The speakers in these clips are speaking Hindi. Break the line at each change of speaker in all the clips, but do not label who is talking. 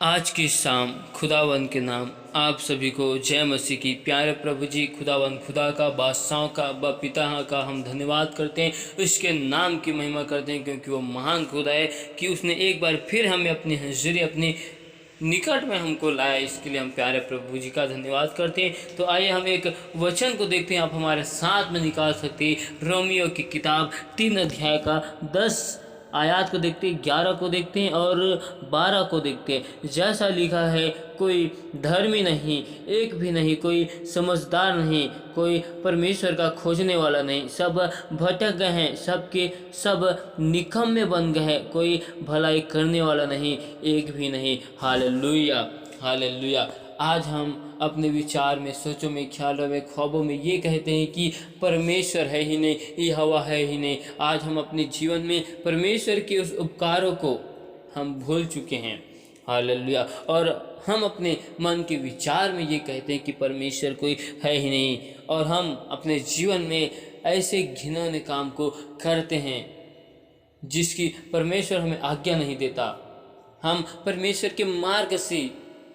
आज की शाम खुदावंद के नाम आप सभी को जय मसीह की। प्यारे प्रभु जी, खुदावंद खुदा का, बादशाहों का, व पिता का हम धन्यवाद करते हैं, उसके नाम की महिमा करते हैं, क्योंकि वो महान खुदा है कि उसने एक बार फिर हमें अपनी हज़ूरी, अपनी निकट में हमको लाया। इसके लिए हम प्यारे प्रभु जी का धन्यवाद करते हैं। तो आइए हम एक वचन को देखते हैं, आप हमारे साथ में निकाल सकते हैं। रोमियो की किताब 3 अध्याय का 10 आयत को देखते हैं, 11 को देखते हैं और 12 को देखते हैं। जैसा लिखा है, कोई धर्मी नहीं, एक भी नहीं, कोई समझदार नहीं, कोई परमेश्वर का खोजने वाला नहीं, सब भटक गए हैं, सबके सब निकम्मे बन गए हैं, कोई भलाई करने वाला नहीं, एक भी नहीं। Hallelujah, hallelujah. आज हम अपने विचार में, सोचों में, ख्यालों में, ख्वाबों में ये कहते हैं कि परमेश्वर है ही नहीं, ये हवा है ही नहीं। आज हम अपने जीवन में परमेश्वर के उस उपकारों को हम भूल चुके हैं। हालेलुया। और हम अपने मन के विचार में ये कहते हैं कि परमेश्वर कोई है ही नहीं, और हम अपने जीवन में ऐसे घिनौने काम को करते हैं जिसकी परमेश्वर हमें आज्ञा नहीं देता। हम परमेश्वर के मार्ग से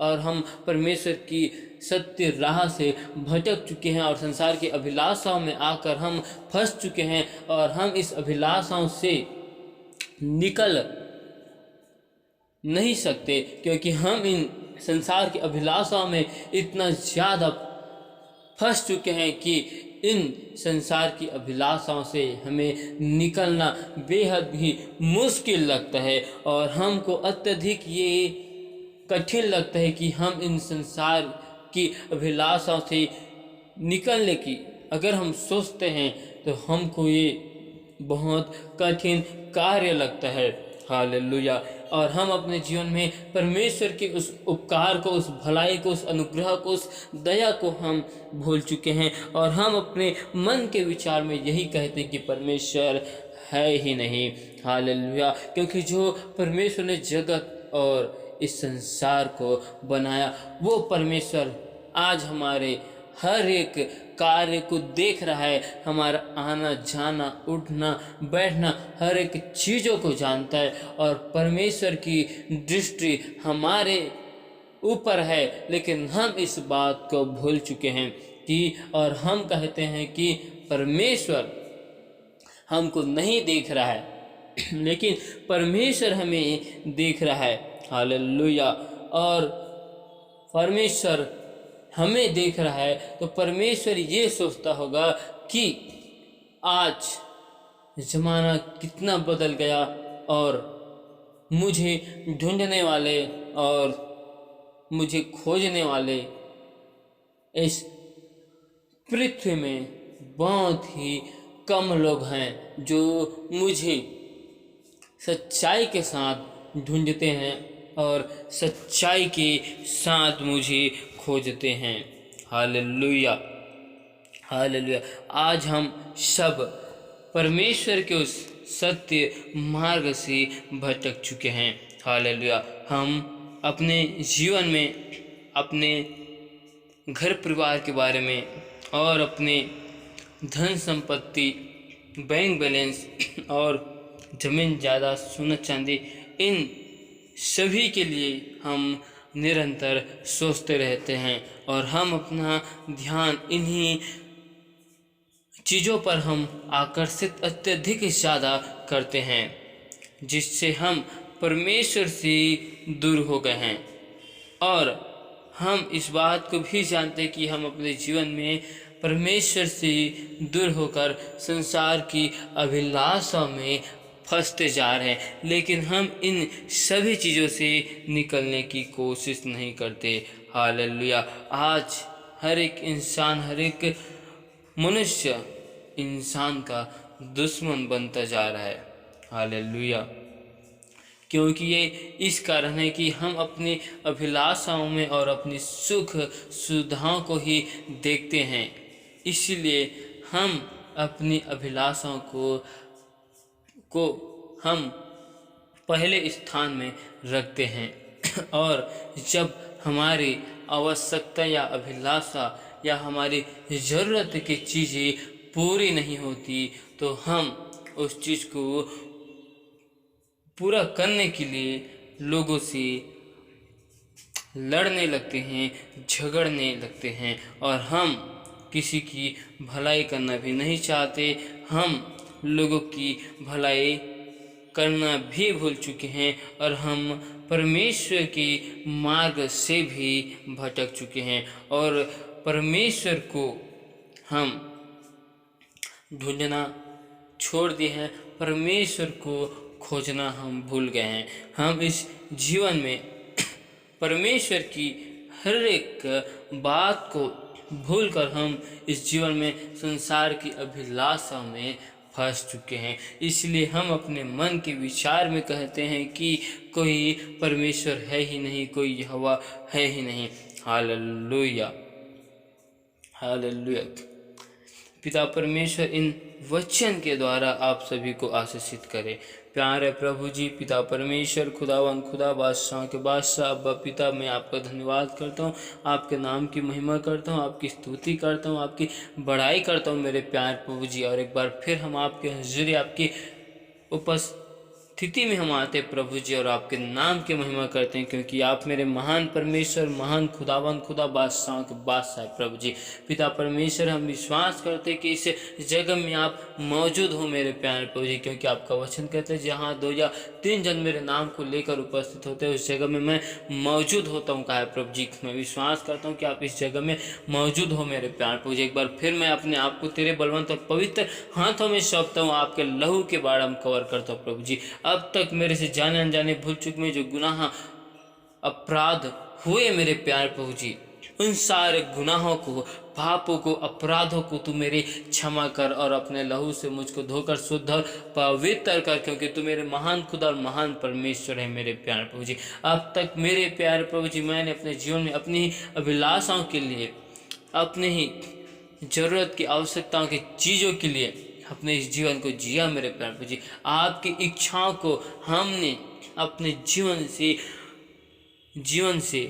और हम परमेश्वर की सत्य राह से भटक चुके हैं, और संसार की अभिलाषाओं में आकर हम फंस चुके हैं, और हम इस अभिलाषाओं से निकल नहीं सकते, क्योंकि हम इन संसार की अभिलाषाओं में इतना ज़्यादा फंस चुके हैं कि इन संसार की अभिलाषाओं से हमें निकलना बेहद ही मुश्किल लगता है, और हमको अत्यधिक ये कठिन लगता है कि हम इन संसार की अभिलाषाओं से निकलने की अगर हम सोचते हैं तो हमको ये बहुत कठिन कार्य लगता है। हालेलुया। और हम अपने जीवन में परमेश्वर के उस उपकार को, उस भलाई को, उस अनुग्रह को, उस दया को हम भूल चुके हैं, और हम अपने मन के विचार में यही कहते हैं कि परमेश्वर है ही नहीं। हालेलुया। क्योंकि जो परमेश्वर ने जगत और इस संसार को बनाया, वो परमेश्वर आज हमारे हर एक कार्य को देख रहा है। हमारा आना जाना, उठना बैठना, हर एक चीज़ों को जानता है, और परमेश्वर की दृष्टि हमारे ऊपर है। लेकिन हम इस बात को भूल चुके हैं कि, और हम कहते हैं कि परमेश्वर हमको नहीं देख रहा है, लेकिन परमेश्वर हमें देख रहा है। हालेलुया। और परमेश्वर हमें देख रहा है तो परमेश्वर ये सोचता होगा कि आज ज़माना कितना बदल गया, और मुझे ढूंढने वाले और मुझे खोजने वाले इस पृथ्वी में बहुत ही कम लोग हैं जो मुझे सच्चाई के साथ ढूंढते हैं और सच्चाई के साथ मुझे खोजते हैं। Hallelujah, hallelujah. आज हम सब परमेश्वर के उस सत्य मार्ग से भटक चुके हैं। हालेलुया। हम अपने जीवन में, अपने घर परिवार के बारे में, और अपने धन संपत्ति, बैंक बैलेंस और जमीन जायदाद, सोना चांदी, इन सभी के लिए हम निरंतर सोचते रहते हैं, और हम अपना ध्यान इन्हीं चीज़ों पर हम आकर्षित अत्यधिक ज़्यादा करते हैं, जिससे हम परमेश्वर से दूर हो गए हैं। और हम इस बात को भी जानते हैं कि हम अपने जीवन में परमेश्वर से दूर होकर संसार की अभिलाषा में फंसते जा रहे हैं, लेकिन हम इन सभी चीज़ों से निकलने की कोशिश नहीं करते। हालेलुया। आज हर एक इंसान, हर एक मनुष्य इंसान का दुश्मन बनता जा रहा है। हालेलुया। क्योंकि ये इस कारण है कि हम अपनी अभिलाषाओं में और अपनी सुख सुविधाओं को ही देखते हैं, इसीलिए हम अपनी अभिलाषाओं को हम पहले स्थान में रखते हैं। और जब हमारी आवश्यकता या अभिलाषा या हमारी ज़रूरत की चीज़ें पूरी नहीं होती, तो हम उस चीज़ को पूरा करने के लिए लोगों से लड़ने लगते हैं, झगड़ने लगते हैं और हम किसी की भलाई करना भी नहीं चाहते। हम लोगों की भलाई करना भी भूल चुके हैं और हम परमेश्वर के मार्ग से भी भटक चुके हैं और परमेश्वर को हम ढूंढना छोड़ दिए हैं, परमेश्वर को खोजना हम भूल गए हैं। हम इस जीवन में परमेश्वर की हर एक बात को भूलकर हम इस जीवन में संसार की अभिलाषा में फंस चुके हैं। इसलिए हम अपने मन के विचार में कहते हैं कि कोई परमेश्वर है ही नहीं, कोई यहोवा है ही नहीं। Hallelujah, hallelujah. पिता परमेश्वर इन वचन के द्वारा आप सभी को आशीषित करे। प्यारे प्रभु जी, पिता परमेश्वर, खुदावन खुदा, बादशाह के बादशाह, अब्बा पिता, मैं आपका धन्यवाद करता हूँ, आपके नाम की महिमा करता हूँ, आपकी स्तुति करता हूँ, आपकी बड़ाई करता हूँ मेरे प्यारे प्रभु जी। और एक बार फिर हम आपके हुजूरी, आपकी उपस्थिति में हम आते प्रभु जी और आपके नाम की महिमा करते हैं, क्योंकि आप मेरे महान परमेश्वर, महान खुदावन खुदा, बादशाह के बादशाह प्रभु जी। पिता परमेश्वर, हम विश्वास करते हैं कि इस जगह में आप मौजूद हो मेरे प्यारे प्रभु जी, क्योंकि आपका वचन कहते हैं जहाँ 2 या 3 जन मेरे नाम को लेकर उपस्थित होते हैं उस जगह में मैं मौजूद होता हूँ। कहा प्रभु जी, मैं विश्वास करता हूँ कि आप इस जगह में मौजूद हो मेरे प्यारे प्रभु जी। एक बार फिर मैं अपने आप को तेरे बलवंत और पवित्र हाथों में सौंपता हूँ, आपके लहू के बारे में कवर करता हूँ प्रभु जी। अब तक मेरे से जाने अनजाने भूल चूक में जो गुनाह अपराध हुए मेरे प्यारे प्रभु जी, उन सारे गुनाहों को, पापों को, अपराधों को तू मेरे क्षमा कर और अपने लहू से मुझको धोकर शुद्ध और पवित्र कर, क्योंकि तू मेरे महान खुदा और महान परमेश्वर है मेरे प्यारे प्रभु जी। अब तक मेरे प्यारे प्रभु जी मैंने अपने जीवन में अपनी ही अभिलाषाओं के लिए, अपने ही जरूरत की, आवश्यकताओं की चीज़ों के लिए अपने इस जीवन को जिया मेरे प्यारे प्रभु जी। आपकी इच्छाओं को हमने अपने जीवन से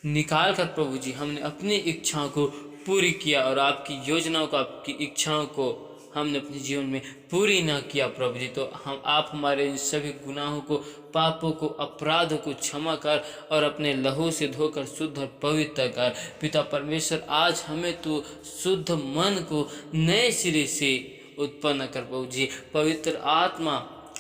निकाल कर प्रभु जी हमने अपनी इच्छाओं को पूरी किया और आपकी योजनाओं को, आपकी इच्छाओं को हमने अपने जीवन में पूरी ना किया प्रभु जी। तो आप हमारे इन सभी गुनाहों को, पापों को, अपराधों को क्षमा कर और अपने लहू से धोकर शुद्ध और पवित्र कर। पिता परमेश्वर, आज हमें तो शुद्ध मन को नए सिरे से उत्पन्न कर प्रभु जी। पवित्र आत्मा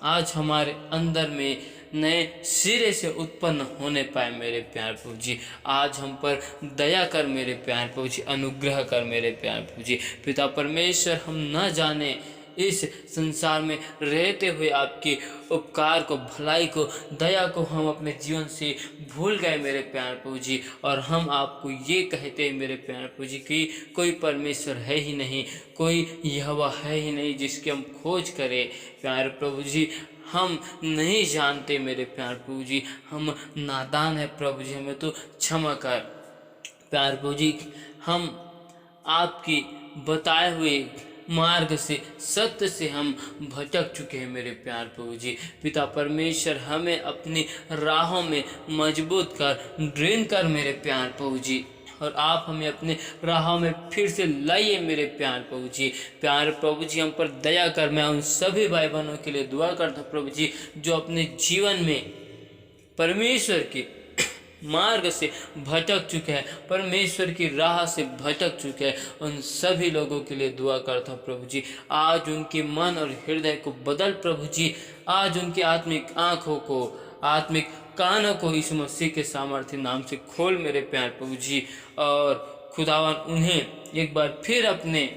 आज हमारे अंदर में नए सिरे से उत्पन्न होने पाए मेरे प्यारे प्रभु जी। आज हम पर दया कर मेरे प्यारे प्रभु जी, अनुग्रह कर मेरे प्यारे प्रभु जी। पिता परमेश्वर, हम न जाने इस संसार में रहते हुए आपके उपकार को, भलाई को, दया को हम अपने जीवन से भूल गए मेरे प्यारे प्रभु जी। और हम आपको ये कहते हैं मेरे प्यारे प्रभु जी कि कोई परमेश्वर है ही नहीं, कोई यहोवा है ही नहीं जिसकी हम खोज करें प्यारे प्रभु जी। हम नहीं जानते मेरे प्यारे प्रभु जी, हम नादान है प्रभु जी, हमें तो क्षमा कर प्यारे प्रभु जी। हम आपकी बताए हुए मार्ग से, सत्य से हम भटक चुके हैं मेरे प्यार प्रभु जी। पिता परमेश्वर, हमें अपनी राहों में मजबूत कर, ड्रेन कर मेरे प्यार प्रभु जी, और आप हमें अपने राहों में फिर से लाइए मेरे प्यार प्रभु जी। प्यार प्रभु जी, हम पर दया कर। मैं उन सभी भाई बहनों के लिए दुआ करता हूँ प्रभु जी जो अपने जीवन में परमेश्वर के मार्ग से भटक चुके हैं, परमेश्वर की राह से भटक चुके हैं। उन सभी लोगों के लिए दुआ करता हूँ प्रभु जी। आज उनके मन और हृदय को बदल प्रभु जी। आज उनकी आत्मिक आँखों को, आत्मिक कानों को यीशु मसीह के सामर्थ्य नाम से खोल मेरे प्यार प्रभु जी। और खुदावन उन्हें एक बार फिर अपने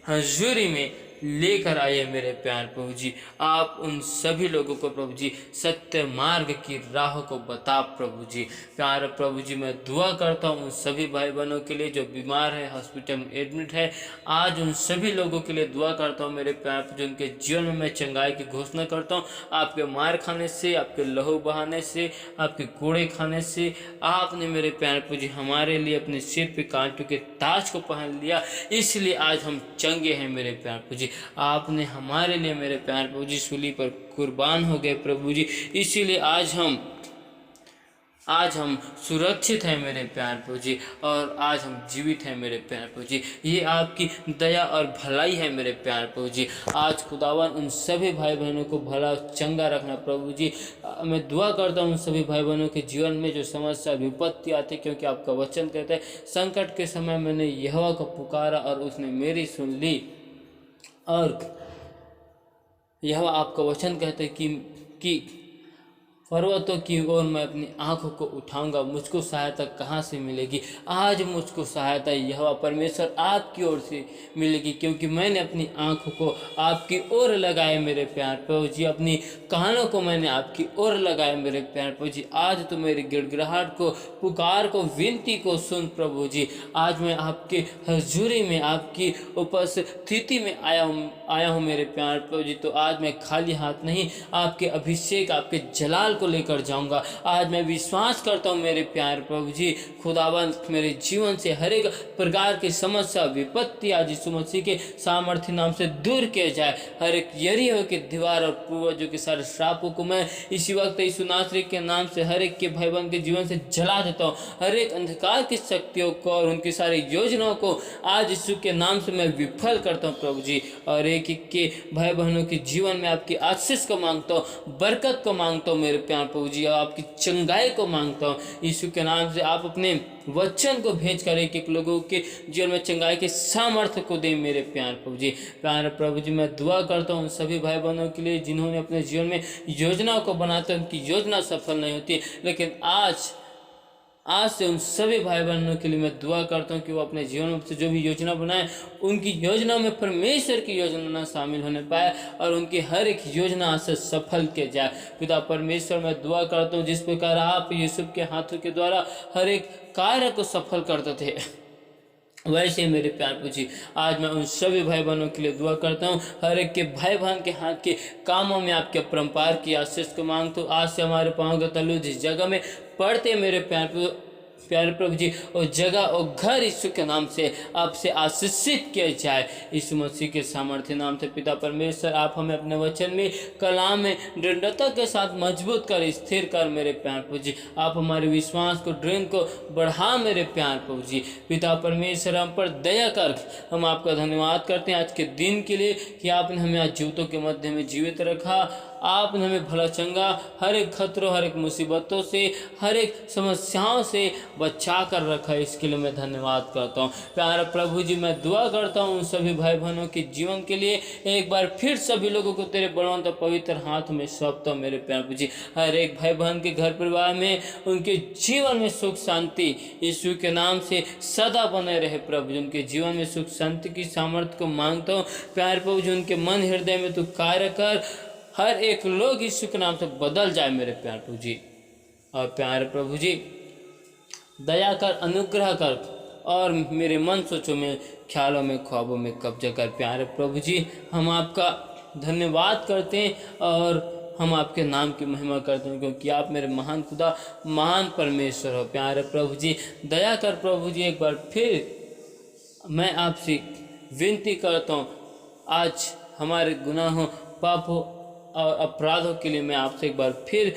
हजूरी में लेकर आइए मेरे प्यार प्रभु जी। आप उन सभी लोगों को प्रभु जी सत्य मार्ग की राह को बता प्रभु जी। प्यार प्रभु जी, मैं दुआ करता हूँ उन सभी भाई बहनों के लिए जो बीमार है, हॉस्पिटल में एडमिट है। आज उन सभी लोगों के लिए दुआ करता हूँ मेरे प्यार प्रभु जी। उनके जीवन में मैं चंगाई की घोषणा करता हूँ। आपके मार खाने से, आपके लहू बहाने से, आपके कूड़े खाने से आपने मेरे प्यार प्रभु जी हमारे लिए अपने सिर पे कांटों के ताज को पहन लिया, इसलिए आज हम चंगे हैं मेरे प्यार प्रभु जी। आपने हमारे लिए मेरे प्यार प्रभु जी सूली पर कुर्बान हो गए प्रभु जी, इसीलिए आज हम आज हम सुरक्षित हैं मेरे प्यारे प्रभु जी, और आज हम जीवित हैं मेरे प्यारे प्रभु जी। ये आपकी दया और भलाई है मेरे प्यारे प्रभु जी। आज खुदावन उन सभी भाई बहनों को भला चंगा रखना प्रभु जी। मैं दुआ करता हूँ उन सभी भाई बहनों के जीवन में जो समस्या विपत्ति आती, क्योंकि आपका वचन कहता है संकट के समय मैंने यहोवा को पुकारा और उसने मेरी सुन ली। और यहोवा आपका वचन कहता है कि पर्वतों की ओर मैं अपनी आंखों को उठाऊंगा, मुझको सहायता कहाँ से मिलेगी। आज मुझको सहायता यहोवा परमेश्वर आपकी ओर से मिलेगी, क्योंकि मैंने अपनी आंखों को आपकी ओर लगाए मेरे प्यारे प्रभु जी। अपनी कानों को मैंने आपकी ओर लगाए मेरे प्यारे प्रभु जी। आज तो मेरी गिड़गिड़ाहट को, पुकार को, विनती को सुन प्रभु जी। आज मैं आपके हजूरी में, आपकी उपस्थिति में आया हूँ मेरे प्यारे प्रभु जी। तो आज मैं खाली हाथ नहीं, आपके अभिषेक, आपके जलाल को लेकर जाऊंगा। आज मैं विश्वास करता हूं मेरे प्यारे प्रभु जी, खुदावन मेरे जीवन से हर एक प्रकार की समस्या विपत्ति आज यीशु मसीह के सामर्थ्य नाम से दूर किया जाए। हर एक यरीहो की दीवार और पूर्वजों के सारे श्रापों को मैं इसी वक्त यीशु नासरी के नाम से हर एक के भाई बहन के जीवन से जला देता हूँ। हर एक अंधकार की शक्तियों को और उनकी सारी योजनाओं को आज यीशु के नाम से मैं विफल करता हूँ प्रभु जी। और एक एक के भाई बहनों के जीवन में आपकी आशीष को मांगता हूँ, बरकत को मांगता हूँ मेरे प्यारे प्रभु जी, और आपकी चंगाई को मांगता हूँ यीशु के नाम से। आप अपने वचन को भेज कर एक एक लोगों के जीवन में चंगाई के सामर्थ्य को दे मेरे प्यारे प्रभु जी। प्यारे प्रभु जी, मैं दुआ करता हूँ सभी भाई बहनों के लिए जिन्होंने अपने जीवन में योजनाओं को बनाते हैं, उनकी योजना सफल नहीं होती, लेकिन आज से उन सभी भाई बहनों के लिए मैं दुआ करता हूँ कि वो अपने जीवन में से जो भी योजना बनाए, उनकी योजना में परमेश्वर की योजना शामिल होने पाए और उनकी हर एक योजना से सफल किया जाए। पिता परमेश्वर, मैं दुआ करता हूँ जिस प्रकार आप यूसुफ के हाथों के द्वारा हर एक कार्य को सफल करते थे, वैसे मेरे प्यारे प्रभु जी आज मैं उन सभी भाई बहनों के लिए दुआ करता हूँ। हर एक के भाई बहन के हाथ के कामों में आपके परम्पार की आशीष को मांगता हूँ। आज से हमारे पाँव के तलु जिस जगह में पढ़ते मेरे प्यारे प्रभु जी, और जगह और घर यीशु के नाम से आपसे आशीषित किया जाए यीशु मसीह के सामर्थ्य नाम से। पिता परमेश्वर, आप हमें अपने वचन में, कलाम में दृढ़ता के साथ मजबूत कर, स्थिर कर मेरे प्यारे प्रभु जी। आप हमारे विश्वास को, ड्रीम को बढ़ा मेरे प्यारे प्रभु जी। पिता परमेश्वर, हम पर दया कर, हम आपका धन्यवाद करते हैं आज के दिन के लिए कि आपने हमें आज जीवितों के मध्य में जीवित रखा। आपने हमें भला चंगा हर एक खतरों, हर एक मुसीबतों से, हर एक समस्याओं से बचा कर रखा है, इसके लिए मैं धन्यवाद करता हूँ। प्यारे प्रभु जी, मैं दुआ करता हूँ सभी भाई बहनों के जीवन के लिए। एक बार फिर सभी लोगों को तेरे बलवंत और पवित्र हाथ में सौंपता हूँ मेरे प्यारे प्रभु जी। हर एक भाई बहन के घर परिवार में, उनके जीवन में सुख शांति यीशु के नाम से सदा बने रहे प्रभु जी। उनके जीवन में सुख शांति की सामर्थ्य को मांगता हूँ प्यारे प्रभु जी। उनके मन हृदय में तू कार्य कर, हर एक लोग यीशु के नाम से बदल जाए मेरे प्यारे प्रभु जी। और प्यारे प्रभु जी, दया कर, अनुग्रह कर और मेरे मन सोचों में, ख्यालों में, ख्वाबों में कब्जा कर प्यारे प्रभु जी। हम आपका धन्यवाद करते हैं और हम आपके नाम की महिमा करते हैं, क्योंकि आप मेरे महान खुदा, महान परमेश्वर हो प्यारे प्रभु जी। दया कर प्रभु जी। एक बार फिर मैं आपसे विनती करता हूँ, आज हमारे गुनाहों, पापों और अपराधों के लिए मैं आपसे एक बार फिर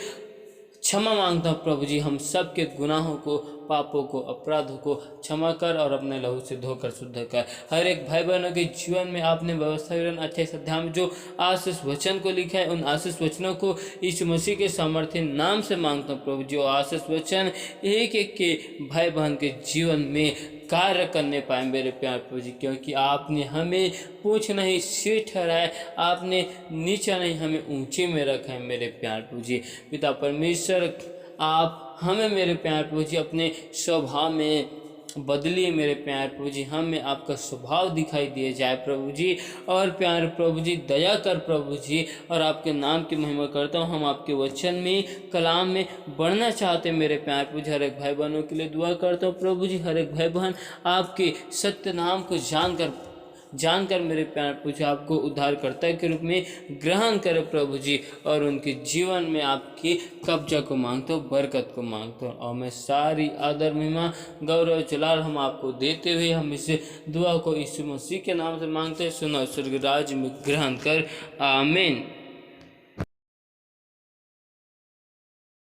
क्षमा मांगता हूँ प्रभु जी। हम सब के गुनाहों को, पापों को, अपराधों को क्षमा कर और अपने लहू से धोकर शुद्ध कर। हर एक भाई बहनों के जीवन में आपने व्यवस्था अच्छे अध्याय में जो आशीष वचन को लिखा है, उन आशीष वचनों को यीशु मसीह के सामर्थ्य नाम से मांगता हूँ प्रभु जी। और आशीष वचन एक एक के भाई बहन के जीवन में कार्य करने पाए मेरे प्यारे प्रभु जी, क्योंकि आपने हमें पूछ नहीं सिर ठहराया, आपने नीचा नहीं हमें ऊंचे में रखा है मेरे प्यारे प्रभु जी। पिता परमेश्वर, आप हमें मेरे प्यारे प्रभु जी अपने स्वभाव में बदलिए मेरे प्यारे प्रभु जी। हमें आपका स्वभाव दिखाई दिए जाए प्रभु जी। और प्यारे प्रभु जी, दया कर प्रभु जी, और आपके नाम की महिमा करता हूँ। हम आपके वचन में, कलाम में बढ़ना चाहते हैं मेरे प्यारे प्रभु जी। हर एक भाई बहनों के लिए दुआ करता हूँ प्रभु जी। हर एक भाई बहन आपके सत्य नाम को जानकर मेरे प्यारे प्रभु जी आपको उद्धारकर्ता के रूप में ग्रहण करे प्रभु जी, और उनके जीवन में आपकी कब्जा को मांगता हूँ, बरकत को मांगता हूँ। और मैं सारी आदर, महिमा, गौरव, जलाल हम आपको देते हुए हम इस दुआ को यीशु मसीह के नाम से मांगते हैं। सुनो स्वर्ग राज्य में ग्रहण कर, आमीन।